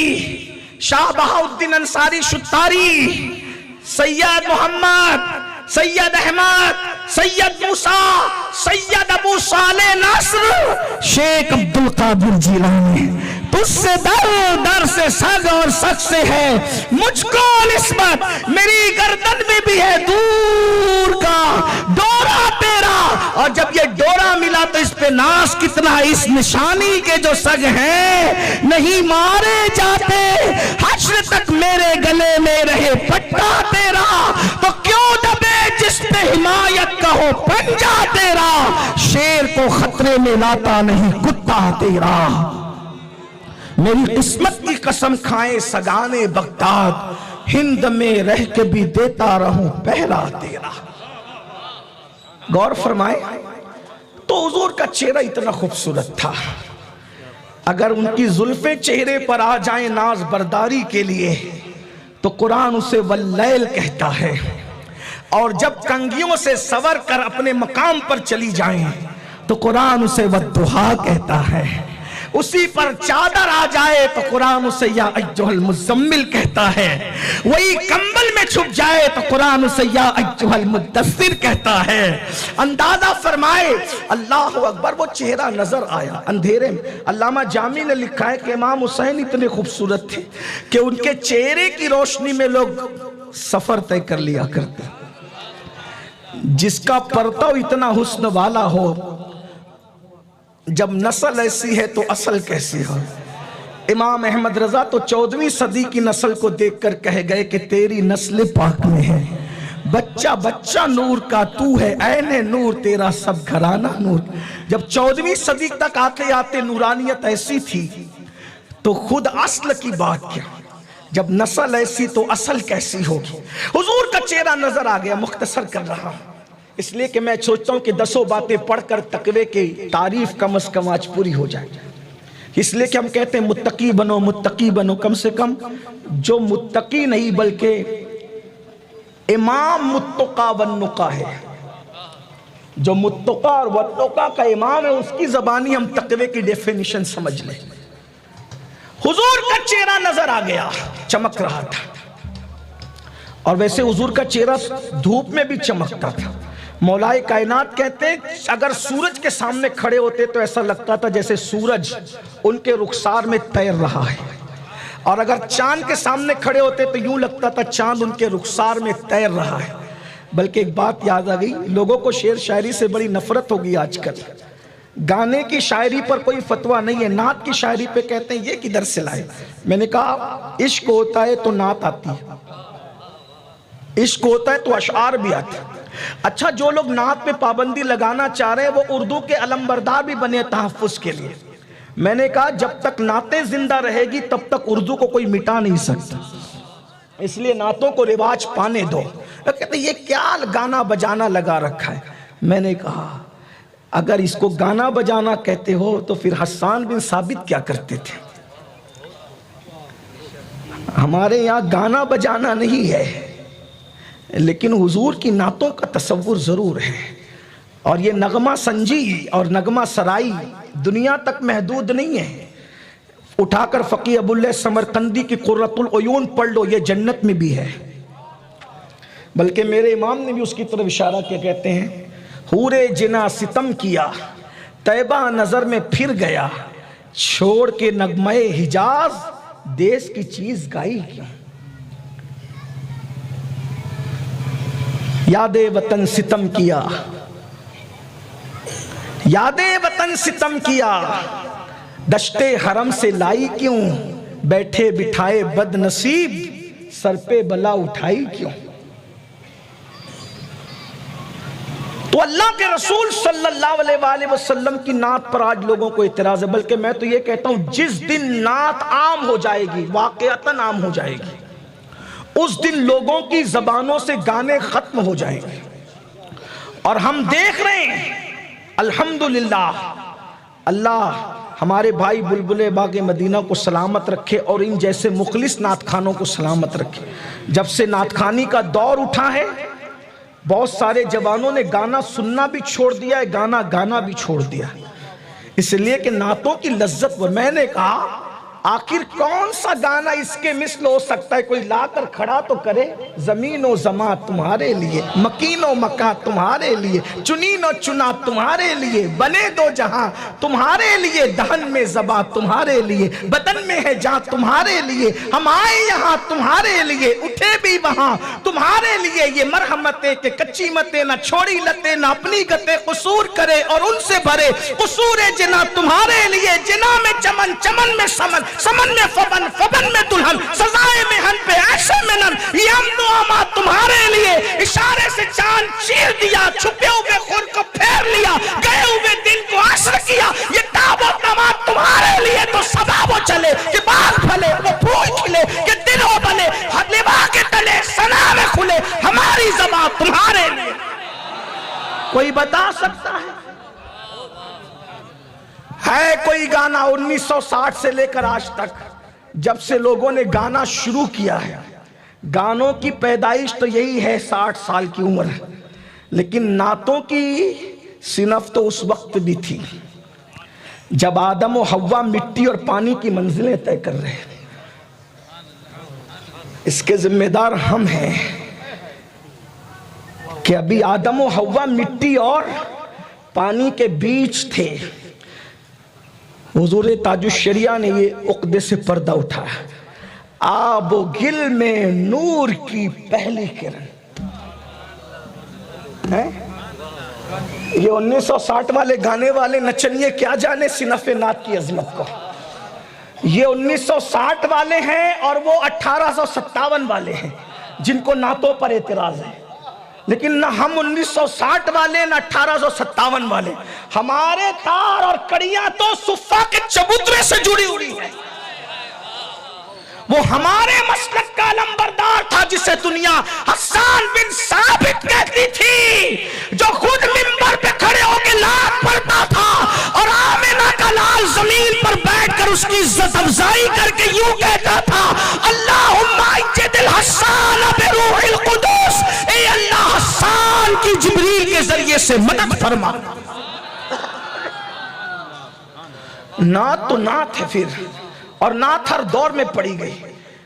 شاہ بہاؤالدین انصاری شتاری، سید محمد، سید احمد، سید موسیٰ، سید ابو صالح نصر، شیخ عبدالقادر جیلانی. تجھ سے در، در سے سگ، اور سگ سے ہے مجھ کو نسبت. میری گردن میں بھی ہے دور کا ڈورا تیرا. اور جب یہ ڈورا ملا تو اس پہ ناز کتنا، اس نشانی کے جو سگ ہیں نہیں مارے جاتے، حشر تک میرے گلے میں رہے پٹا تیرا. تو کیوں دبے جس پہ حمایت کا ہو پنجا تیرا، شیر کو خطرے میں لاتا نہیں کتا تیرا. میری قسمت کی قسم کھائے سگانے بغداد، ہند میں رہ کے بھی دیتا رہوں پہلا تیرا. غور فرمائے تو حضور کا چہرہ اتنا خوبصورت تھا، اگر ان کی زلفیں چہرے پر آ جائیں ناز برداری کے لیے تو قرآن اسے واللیل کہتا ہے. اور جب کنگھیوں سے سور کر اپنے مقام پر چلی جائیں تو قرآن اسے والضحیٰ کہتا ہے. اسی پر چادر آ جائے تو قرآن اسے یا ایھا المزمل کہتا ہے. وہی کمبل میں چھپ جائے تو قرآن اسے یا ایھا المدثر کہتا ہے. اندازہ فرمائے اللہ اکبر، وہ چہرہ نظر آیا اندھیرے میں. علامہ جامی نے لکھا ہے کہ امام حسین اتنے خوبصورت تھے کہ ان کے چہرے کی روشنی میں لوگ سفر طے کر لیا کرتے. جس کا پرتو اتنا حسن والا ہو، جب نسل ایسی ہے تو اصل کیسی ہو. امام احمد رضا تو 14ویں صدی کی نسل کو دیکھ کر کہہ گئے کہ تیری نسل پاک میں ہے، بچہ بچہ نور کا تو ہے، عین نور تیرا سب گھرانہ نور. جب 14ویں صدی تک آتے آتے نورانیت ایسی تھی تو تو خود اصل کی بات کیا، جب نسل ایسی تو اصل کیسی ہوگی۔ حضور کا چہرہ نظر آ گیا، مختصر کر رہا ہوں اس لیے کہ میں سوچتا ہوں کہ 10 باتیں پڑھ کر تقوی کی تعریف کم از کم آج پوری ہو جائے، اس لیے کہ ہم کہتے ہیں متقی بنو متقی بنو، کم سے کم جو متقی نہیں بلکہ امام متقی والنقا ہے، جو متقی اور والنقا کا امام ہے، اس کی زبانی ہم تقوی کی ڈیفینیشن سمجھ لیں۔ حضور کا چہرہ نظر آ گیا، چمک رہا تھا، اور ویسے حضور کا چہرہ دھوپ میں بھی چمکتا تھا۔ مولائے کائنات کہتے ہیں اگر سورج کے سامنے کھڑے ہوتے تو ایسا لگتا تھا جیسے سورج ان کے رخسار میں تیر رہا ہے، اور اگر چاند کے سامنے کھڑے ہوتے تو یوں لگتا تھا چاند ان کے رخسار میں تیر رہا ہے۔ بلکہ ایک بات یاد آ گئی، لوگوں کو شعر شاعری سے بڑی نفرت ہوگی آج کل، گانے کی شاعری پر کوئی فتویٰ نہیں ہے، نعت کی شاعری پہ کہتے ہیں یہ کدھر سے لائے۔ میں نے کہا عشق ہوتا ہے تو نعت آتی ہے، عشق ہوتا ہے تو اشعار بھی آتے ہیں۔ اچھا جو لوگ نعت پہ پابندی لگانا چاہ رہے ہیں وہ اردو کے علمبردار بھی بنے تحفظ کے لیے۔ میں نے کہا جب تک نعتیں زندہ رہے گی تب تک اردو کو کوئی مٹا نہیں سکتا، اس لیے نعتوں کو رواج پانے دو۔ کہتے ہیں یہ کیا گانا بجانا لگا رکھا ہے۔ میں نے کہا اگر اس کو گانا بجانا کہتے ہو تو پھر حسان بن ثابت کیا کرتے تھے؟ ہمارے یہاں گانا بجانا نہیں ہے، لیکن حضور کی نعتوں کا تصور ضرور ہے، اور یہ نغمہ سنجی اور نغمہ سرائی دنیا تک محدود نہیں ہے۔ اٹھا کر فقی ابواللہ سمرقندی کی قرۃ العیون پڑھ لو، یہ جنت میں بھی ہے۔ بلکہ میرے امام نے بھی اس کی طرف اشارہ کیا، کہتے ہیں حور جنا ستم کیا طیبہ نظر میں پھر گیا، چھوڑ کے نغمہ حجاز دیس کی چیز گائی کیوں۔ یاد وطن ستم کیا، یاد وطن ستم کیا، دشت حرم سے لائی کیوں، بیٹھے بٹھائے بد نصیب سر پہ بلا اٹھائی کیوں۔ تو اللہ کے رسول صلی اللہ علیہ وآلہ وسلم کی نعت پر آج لوگوں کو اعتراض ہے، بلکہ میں تو یہ کہتا ہوں جس دن نعت عام ہو جائے گی، واقعتاً عام ہو جائے گی، اس دن لوگوں کی زبانوں سے گانے ختم ہو جائیں گے۔ اور ہم دیکھ رہے ہیں الحمدللہ، اللہ ہمارے بھائی بلبل باغ مدینہ کو سلامت رکھے اور ان جیسے مخلص نعت خانوں کو سلامت رکھے۔ جب سے نعت خوانی کا دور اٹھا ہے بہت سارے جوانوں نے گانا سننا بھی چھوڑ دیا ہے، گانا گانا بھی چھوڑ دیا ہے، اس لیے کہ نعتوں کی لذت۔ میں نے کہا آخر کون سا گانا اس کے مثل ہو سکتا ہے؟ کوئی لا کر کھڑا تو کرے، زمین و زماں تمہارے لیے، مکین و مکاں تمہارے لیے، چنین و چنا تمہارے لیے، بنے دو جہاں تمہارے لیے، دہن میں زباں تمہارے لیے، بدن میں ہے جاں تمہارے لیے، ہم آئے یہاں تمہارے لیے، اٹھے بھی وہاں تمہارے لیے۔ یہ مرحمتیں کہ کچی متیں نہ چھوڑی لتیں، نہ اپنی گتیں قصور کرے اور ان سے بھرے، قصور جنا تمہارے لیے، جنا میں چمن، چمن میں سمن، سمن میں فبن، فبن میں دلہن، سزائے میں ہن پہ عیش میں نن، یہ امن و امان تمہارے لیے۔ اشارے سے چاند چیر دیا، چھپے ہوئے خور کو پھیر لیا، گئے ہوئے دن کو عصر کیا، یہ تاب و تمام تمہارے لیے۔ تو صبا وہ چلے کہ باغ پھلے، وہ پھول کھلے کہ دل ہو بنے، لبا کے تلے ثنا میں کھلے، ہماری زباں تمہارے لیے۔ کوئی بتا سکتا ہے کوئی گانا 1960 سے لے کر آج تک جب سے لوگوں نے گانا شروع کیا ہے؟ گانوں کی پیدائش تو یہی ہے 60 سال کی عمر ہے، لیکن نعتوں کی صنف تو اس وقت بھی تھی جب آدم و حوا مٹی اور پانی کی منزلیں طے کر رہے ہیں۔ اس کے ذمہ دار ہم ہیں کہ ابھی آدم و حوا مٹی اور پانی کے بیچ تھے۔ حضور تاج الشریعہ نے یہ عقدے سے پردہ اٹھایا، آب و گل میں نور کی پہلی کرن۔ یہ 1960 والے گانے والے نچنیے کیا جانے صنف نعت کی عظمت کو۔ یہ 1960 والے ہیں اور وہ 1857 والے ہیں جن کو نعتوں پر اعتراض ہے، لیکن نہ ہم 1960 والے نہ 1857 والے، ہمارے تار اور کڑیاں تو صفہ کے چبوترے سے جڑی ہوئی ہیں۔ وہ ہمارے مسلک کا علمبردار تھا جسے دنیا حسان بن ثابت کہتی تھی، جو خود منبر پہ کھڑے ہو کے لات پڑھتا تھا اور آمنہ کا لال زمین پر بیٹھ کر اس کی عزت افزائی کر کے یوں کہتا تھا، اللہم اجد الحسان بروح القدس، اے اللہ حسان کی جبریل کے ذریعے سے مدد فرما۔ نعت تو نعت ہے پھر، اور نعت ہر دور میں پڑھی گئی۔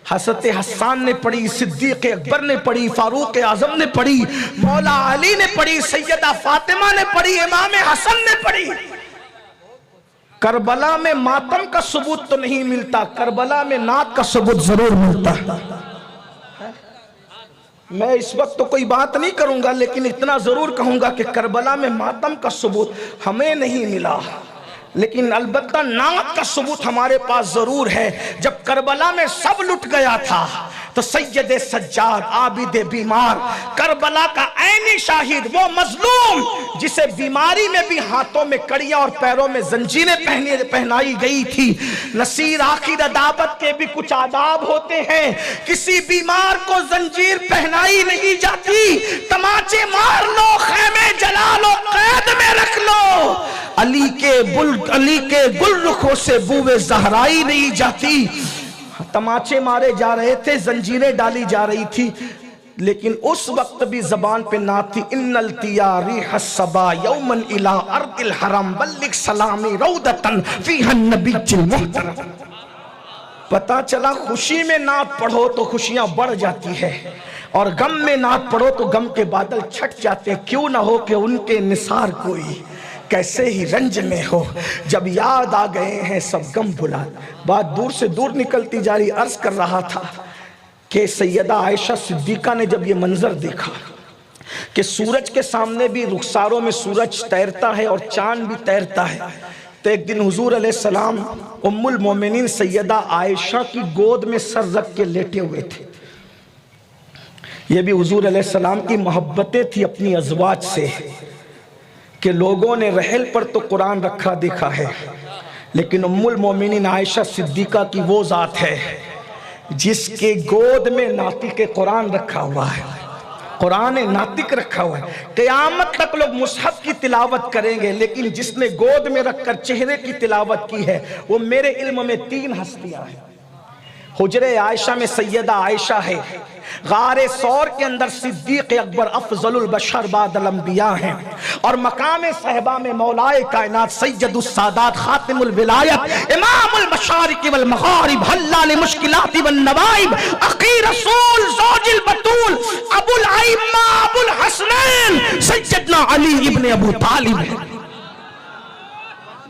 حضرت حسان نے پڑھی، صدیق اکبر نے پڑھی، فاروق اعظم نے پڑھی، مولا علی نے پڑھی، سیدہ فاطمہ نے پڑھی، امام حسن نے پڑھی۔ کربلا میں ماتم کا ثبوت تو نہیں ملتا، کربلا میں نعت کا ثبوت ضرور ملتا۔ میں اس وقت تو کوئی بات نہیں کروں گا، لیکن اتنا ضرور کہوں گا کہ کربلا میں ماتم کا ثبوت ہمیں نہیں ملا، لیکن البتہ نعت کا ثبوت ہمارے پاس ضرور ہے۔ جب کربلا میں سب لٹ گیا تھا تو سید سجاد عابد بیمار، کربلا کا عینی شاہد، وہ مظلوم جسے بیماری میں بھی ہاتھوں میں کڑیاں اور پیروں میں زنجیریں پہنائی گئی تھی۔ نصیر آخر عدابت کے بھی کچھ آداب ہوتے ہیں، کسی بیمار کو زنجیر پہنائی نہیں جاتی، تماچے مار لو، خیمے جلا لو، قید میں رکھ لو۔ علی کے گل رخوں سے بوئے زہرائی نہیں جاتی۔ تماچے مارے جا رہے تھے، زنجیریں ڈالی جا رہی تھی، لیکن اس وقت بھی زبان پہ نعت تھی، ان التیاری حسبا یومن الى ارض الحرم بلغ سلامی رودتن فیہا النبی المحترم۔ پتا چلا خوشی میں نعت پڑھو تو خوشیاں بڑھ جاتی ہے، اور غم میں نعت پڑھو تو غم کے بادل چھٹ جاتے ہیں۔ کیوں نہ ہو کہ ان کے نثار کوئی کیسے ہی رنج میں ہو، جب یاد آ گئے ہیں سب غم بھلا۔ بات دور سے دور نکلتی جا رہی، عرض کر رہا تھا کہ سیدہ عائشہ صدیقہ نے جب یہ منظر دیکھا کہ سورج کے سامنے بھی رخساروں میں سورج تیرتا ہے اور چاند بھی تیرتا ہے، تو ایک دن حضور علیہ السلام ام المومنین سیدہ عائشہ کی گود میں سر رکھ کے لیٹے ہوئے تھے۔ یہ بھی حضور علیہ السلام کی محبتیں تھی اپنی ازواج سے، کہ لوگوں نے رحل پر تو قرآن رکھا دیکھا ہے، لیکن ام المومنین عائشہ صدیقہ کی وہ ذات ہے جس کے گود میں ناطق قرآن رکھا ہوا ہے، قرآن ناطق رکھا ہوا ہے۔ قیامت تک لوگ مصحف کی تلاوت کریں گے، لیکن جس نے گود میں رکھ کر چہرے کی تلاوت کی ہے وہ میرے علم میں 3 ہستیاں ہیں۔ حجرِ عائشہ میں سیدہ عائشہ ہے، غار ثور کے اندر صدیق اکبر افضل البشر بعد الانبیاء ہیں، اور مقام صحبہ میں مولائے کائنات سید السادات خاتم الولایت امام المشارق والمغارب حلال مشکلات والنوائب اخی رسول زوج البتول ابو الائمہ ابو الحسنین سیدنا علی ابن ابو طالب ہیں،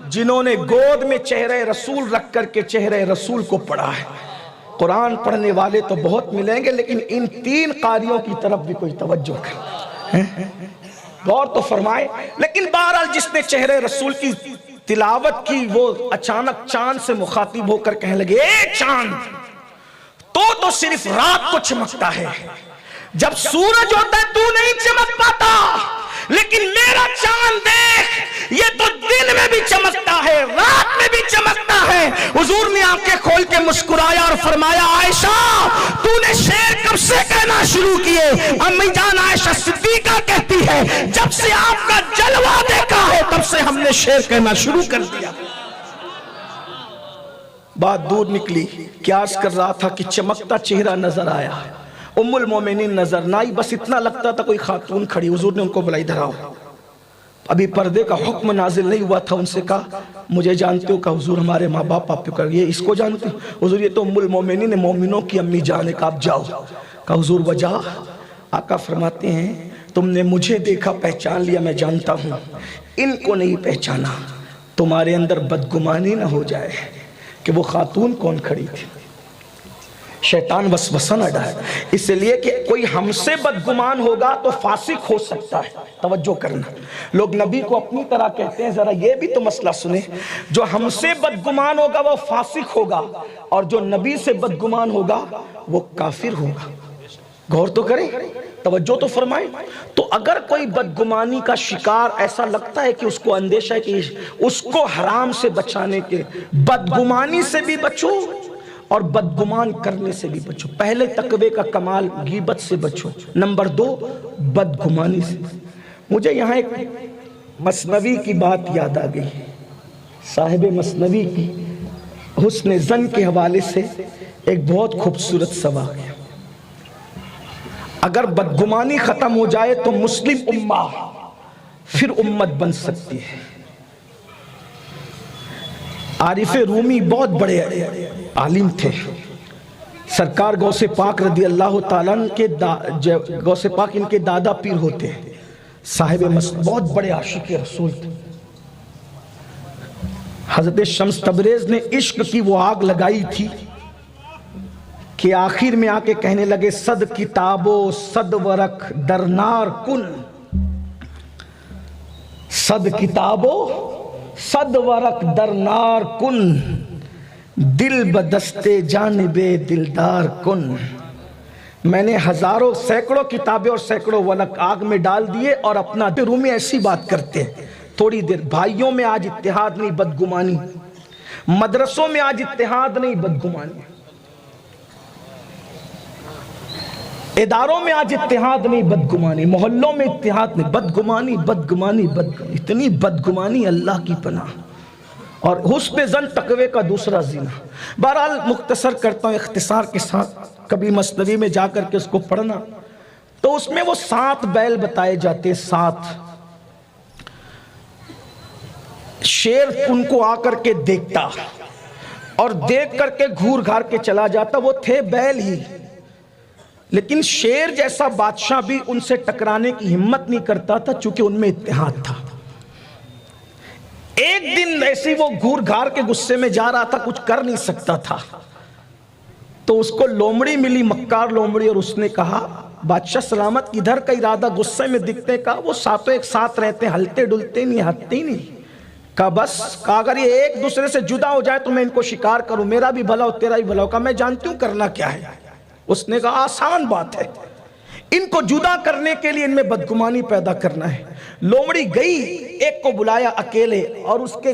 جنہوں نے گود میں چہرہ رسول رکھ کر کے چہرہ رسول کو پڑھا ہے۔ قرآن پڑھنے والے تو بہت ملیں گے، لیکن ان 3 قاریوں کی طرف بھی کوئی توجہ کرے، غور تو فرمائے۔ لیکن بہرحال جس نے چہرے رسول کی تلاوت کی وہ اچانک چاند سے مخاطب ہو کر کہنے لگے، اے چاند تو صرف رات کو چمکتا ہے، جب سورج ہوتا ہے تو نہیں چمک پاتا، لیکن میرا چاند دیکھ یہ تو دن میں بھی چمکتا ہے، رات میں بھی چمکتا ہے۔ حضور نے آنکھیں کھول کے مسکرایا اور فرمایا، عائشہ تو نے شعر کب سے کہنا شروع کیے؟ امی جان عائشہ صدیقہ کہتی ہے، جب سے آپ کا جلوہ دیکھا ہے تب سے ہم نے شعر کہنا شروع کر دیا۔ بات دور نکلی، قیاس کر رہا تھا کہ چمکتا چہرہ نظر آیا، ام المومنین نظر نہ آئی، بس اتنا لگتا تھا کوئی خاتون کھڑی۔ حضور نے ان کو بلائی، دھراؤ۔ ابھی پردے کا حکم نازل نہیں ہوا تھا، ان سے کہا مجھے جانتے ہو؟ کہا حضور ہمارے ماں باپ آپ کو، یہ اس کو جانتے ہو؟ حضور یہ تو ام المومنین مومنوں کی امی جان ہے، کہا آپ جاؤ۔ کہا حضور وجہ؟ آقا فرماتے ہیں تم نے مجھے دیکھا پہچان لیا، میں جانتا ہوں، ان کو نہیں پہچانا، تمہارے اندر بدگمانی نہ ہو جائے کہ وہ خاتون کون کھڑی تھی۔ شیطان وسوسہ نہ ڈالے، اس لیے کہ کوئی ہم سے بدگمان ہوگا تو فاسق ہو سکتا ہے۔ توجہ کرنا، لوگ نبی کو اپنی طرح کہتے ہیں، ذرا یہ بھی تو مسئلہ سنیں، جو ہم سے بدگمان ہوگا وہ فاسق ہوگا، اور جو نبی سے بدگمان ہوگا وہ کافر ہوگا۔ غور تو کریں، توجہ تو فرمائیں۔ تو اگر کوئی بدگمانی کا شکار ایسا لگتا ہے کہ اس کو اندیشہ ہے کہ اس کو حرام سے بچانے کے، بدگمانی سے بھی بچو اور بدگمان کرنے سے بھی بچو. پہلے تقوی کا کمال غیبت سے بچو. نمبر 2 بدگمانی سے. مجھے یہاں ایک مثنوی کی بات یاد آ گئی. صاحب مثنوی کی حسن ظن کے حوالے سے ایک بہت خوبصورت سوال ہے. اگر بدگمانی ختم ہو جائے تو مسلم امہ پھر امت بن سکتی ہے. عارف رومی بہت بڑے عالم تھے. سرکار غوث پاک رضی اللہ تعالیٰ کے غوث پاک ان کے دادا پیر ہوتے ہیں. صاحب بہت بڑے عاشق رسول تھے. حضرت شمس تبریز نے عشق کی وہ آگ لگائی تھی کہ آخر میں آ کے کہنے لگے صد کتابو صد ورق درنار کن. صد کتابو صد ورق درنار کن دل بدستے جانب دلدار کن. میں نے ہزاروں سینکڑوں کتابیں اور سینکڑوں ورق آگ میں ڈال دیے اور اپنا. رومی ایسی بات کرتے ہیں تھوڑی دیر. بھائیوں میں آج اتحاد نہیں بدگمانی. مدرسوں میں آج اتحاد نہیں بدگمانی. اداروں میں آج اتحاد نہیں بدگمانی. محلوں میں اتحاد نہیں بدگمانی. بدگمانی اتنی بدگمانی اللہ کی پناہ. اور حسن ظن تقوی کا دوسرا زینہ. بہرحال مختصر کرتا ہوں اختصار کے ساتھ. کبھی مثنوی میں جا کر کے اس کو پڑھنا تو اس میں وہ 7 بیل بتائے جاتے. 7 شیر ان کو آ کر کے دیکھتا اور دیکھ کر کے گھور گھار کے چلا جاتا. وہ تھے بیل ہی لیکن شیر جیسا بادشاہ بھی ان سے ٹکرانے کی ہمت نہیں کرتا تھا چونکہ ان میں اتحاد تھا. ایک دن ایسی وہ گھور گھار کے غصے میں جا رہا تھا کچھ کر نہیں سکتا تھا تو اس کو لومڑی ملی مکار لومڑی اور اس نے کہا بادشاہ سلامت ادھر کا ارادہ غصے میں دکھتے. کہا وہ ساتوں ایک ساتھ رہتے ہلتے ڈلتے نہیں ہتتے نہیں. کہا بس کہا اگر یہ ایک دوسرے سے جدا ہو جائے تو میں ان کو شکار کروں میرا بھی بھلا ہو تیرا بھی بھلا ہو. کہا میں جانتی ہوں کرنا کیا ہے. اس نے کہا آسان بات ہے ان کو جدا کرنے کے لیے ان میں بدگمانی پیدا کرنا ہے. لومڑی گئی ایک کو بلایا اکیلے اور اس کے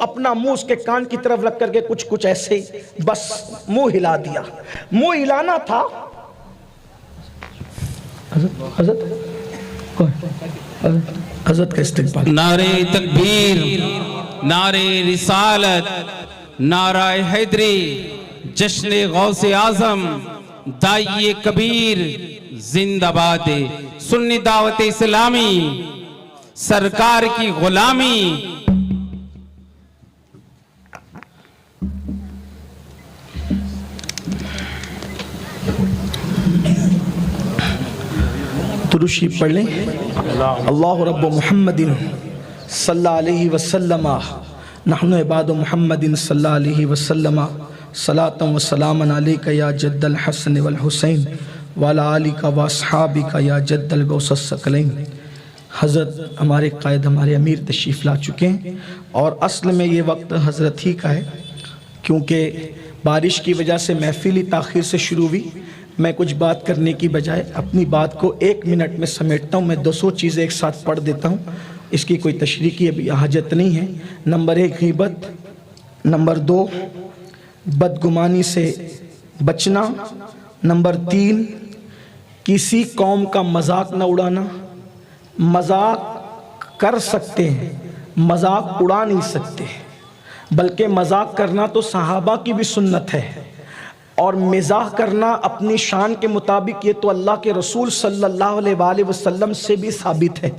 اپنا منہ اس کے کان کی طرف رکھ کر کے کچھ ایسے بس منہ ہلا دیا. منہ ہلانا تھا. حضرت کا استقبال. نعرہ تکبیر نعرہ رسالت نعرہ حیدری جشن غوث اعظم داعی کبیر زندہ باد. سنی دعوت اسلامی سرکار کی غلامی. درود پڑھ لیں. اللہ رب محمد صلی اللہ علیہ وسلم نحن عباد محمد صلی اللہ علیہ وسلم صلاۃ و سلام علیک یا جد الحسن والحسین وعلی آلک و اصحابک یا جد الغوث الثقلین. حضرت ہمارے قائد ہمارے امیر تشریف لا چکے ہیں اور اصل میں یہ وقت حضرت ہی کا ہے کیونکہ بارش کی وجہ سے محفل ہی تاخیر سے شروع ہوئی. میں کچھ بات کرنے کی بجائے اپنی بات کو 1 منٹ میں سمیٹتا ہوں. میں 200 چیزیں ایک ساتھ پڑھ دیتا ہوں. اس کی کوئی تشریح کی ابھی حاجت نہیں ہے. نمبر 1 غیبت. نمبر 2 بدگمانی سے بچنا. نمبر 3 کسی قوم کا مذاق نہ اڑانا. مذاق کر سکتے ہیں مذاق اڑا نہیں سکتے بلکہ مذاق کرنا تو صحابہ کی بھی سنت ہے اور مزاح کرنا اپنی شان کے مطابق یہ تو اللہ کے رسول صلی اللہ علیہ وآلہ وسلم سے بھی ثابت ہے.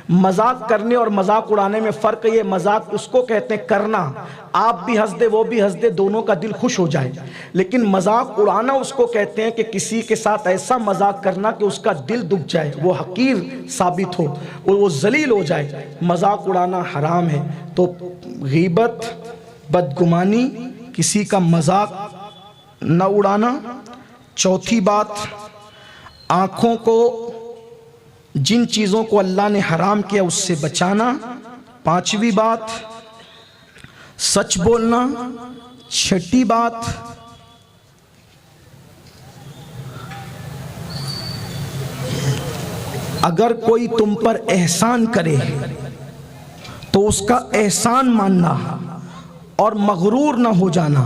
مذاق کرنے اور مذاق اڑانے میں فرق یہ مذاق اس کو کہتے ہیں کرنا آپ بھی ہنس دے وہ بھی ہنس دے دونوں کا دل خوش ہو جائے. لیکن مذاق اڑانا اس کو کہتے ہیں کہ کسی کے ساتھ ایسا مذاق کرنا کہ اس کا دل دکھ جائے وہ حقیر ثابت ہو وہ ذلیل ہو جائے. مذاق اڑانا حرام ہے. تو غیبت بدگمانی کسی کا مذاق نہ اڑانا. چوتھی بات آنکھوں کو جن چیزوں کو اللہ نے حرام کیا اس سے بچانا. 5ویں بات سچ بولنا. 6ٹھی بات اگر کوئی تم پر احسان کرے تو اس کا احسان ماننا اور مغرور نہ ہو جانا.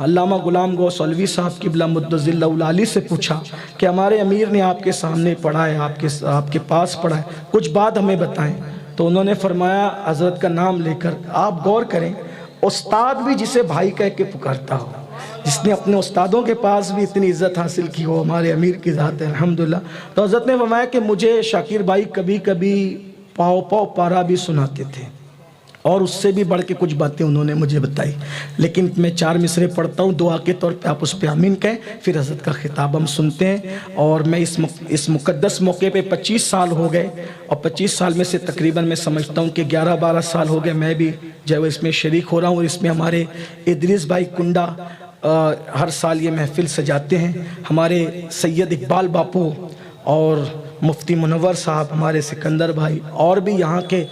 علامہ غلام غوث علوی صاحب قبلہ مدظل العالی سے پوچھا کہ ہمارے امیر نے آپ کے سامنے پڑھا ہے، آپ کے پاس پڑھا ہے، کچھ بات ہمیں بتائیں۔ تو انہوں نے فرمایا حضرت کا نام لے کر آپ غور کریں، استاد بھی جسے بھائی کہہ کے پکارتا ہو، جس نے اپنے استادوں کے پاس بھی اتنی عزت حاصل کی ہو، ہمارے امیر کی ذات ہے الحمدللہ۔ تو حضرت نے فرمایا کہ مجھے شاکر بھائی کبھی کبھی پاؤ پاؤ پارا بھی سناتے تھے، اور اس سے بھی بڑھ کے کچھ باتیں انہوں نے مجھے بتائی، لیکن میں 4 مصرے پڑھتا ہوں، دعا کے طور پہ آپ اس پہ آمین کہیں، پھر حضرت کا خطاب ہم سنتے ہیں۔ اور میں اس مقدس موقع پہ 25 سال ہو گئے، اور 25 سال میں سے تقریباً میں سمجھتا ہوں کہ 11-12 سال ہو گئے میں بھی جو اس میں شریک ہو رہا ہوں، اور اس میں ہمارے ادریس بھائی کنڈا ہر سال یہ محفل سجاتے ہیں، ہمارے سید اقبال باپو اور مفتی منور صاحب، ہمارے سکندر بھائی، اور بھی یہاں کے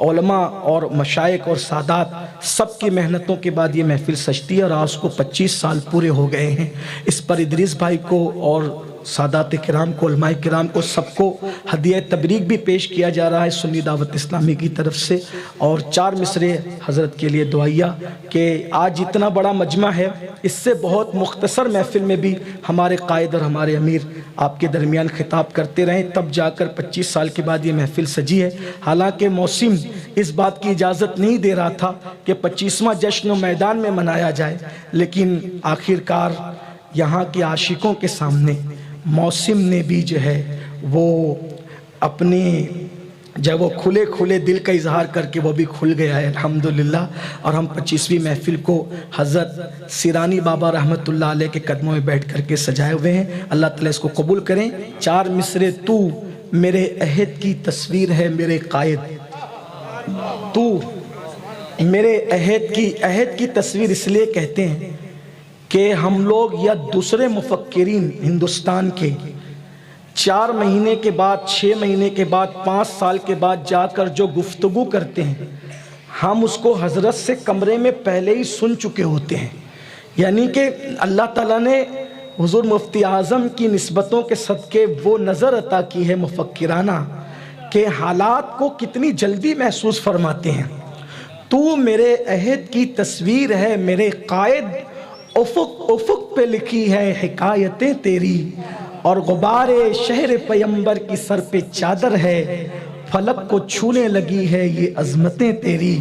علماء اور مشائخ اور سادات، سب کی محنتوں کے بعد یہ محفل سجتی ہے، اور آج کو 25 سال پورے ہو گئے ہیں۔ اس پر ادریس بھائی کو اور سادات کرام کو، علماء کرام کو، سب کو ہدیہ تبریک بھی پیش کیا جا رہا ہے سنی دعوت اسلامی کی طرف سے۔ اور 4 مصرے حضرت کے لیے دعائیہ کہ آج اتنا بڑا مجمع ہے، اس سے بہت مختصر محفل میں بھی ہمارے قائد اور ہمارے امیر آپ کے درمیان خطاب کرتے رہیں، تب جا کر 25 سال کے بعد یہ محفل سجی ہے۔ حالانکہ موسم اس بات کی اجازت نہیں دے رہا تھا کہ 25واں جشن و میدان میں منایا جائے، لیکن آخرکار یہاں کے عاشقوں کے سامنے موسم نے بھی جو ہے وہ اپنے جب وہ کھلے دل کا اظہار کر کے وہ بھی کھل گیا ہے الحمدللہ۔ اور ہم 25ویں محفل کو حضرت سیرانی بابا رحمت اللہ علیہ کے قدموں میں بیٹھ کر کے سجائے ہوئے ہیں، اللہ تعالیٰ اس کو قبول کریں۔ 4 مصرے تو میرے عہد کی تصویر ہے میرے قائد، تو میرے عہد کی تصویر اس لیے کہتے ہیں کہ ہم لوگ یا دوسرے مفکرین ہندوستان کے 4 مہینے کے بعد، 6 مہینے کے بعد، 5 سال کے بعد جا کر جو گفتگو کرتے ہیں، ہم اس کو حضرت سے کمرے میں پہلے ہی سن چکے ہوتے ہیں۔ یعنی کہ اللہ تعالیٰ نے حضور مفتی اعظم کی نسبتوں کے صدقے وہ نظر عطا کی ہے مفکرانہ کہ حالات کو کتنی جلدی محسوس فرماتے ہیں۔ تو میرے عہد کی تصویر ہے میرے قائد، افق پہ لکھی ہے حکایتیں تیری، اور غبار شہر پیمبر کی سر پہ چادر ہے، فلک کو چھونے لگی ہے یہ عظمتیں تیری۔